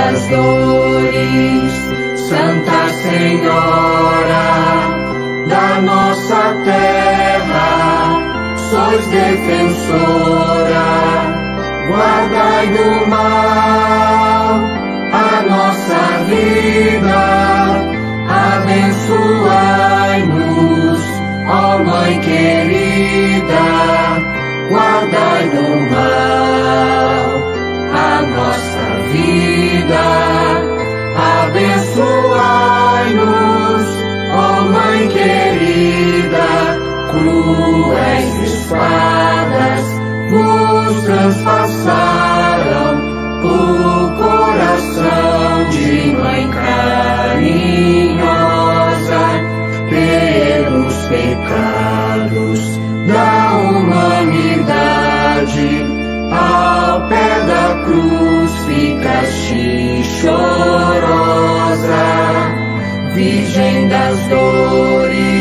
das dores, Santa Senhora da nossa terra, sois defensora, guardai do mal a nossa vida, abençoai-nos, ó Mãe querida, guardai do mal a nossa vida, abençoai-nos, ó Mãe querida, cruéis espadas vos transpassaram o coração de Mãe carinhosa, pelos pecados da humanidade, ao pé da cruz ficaste chorosa, Virgem das dores,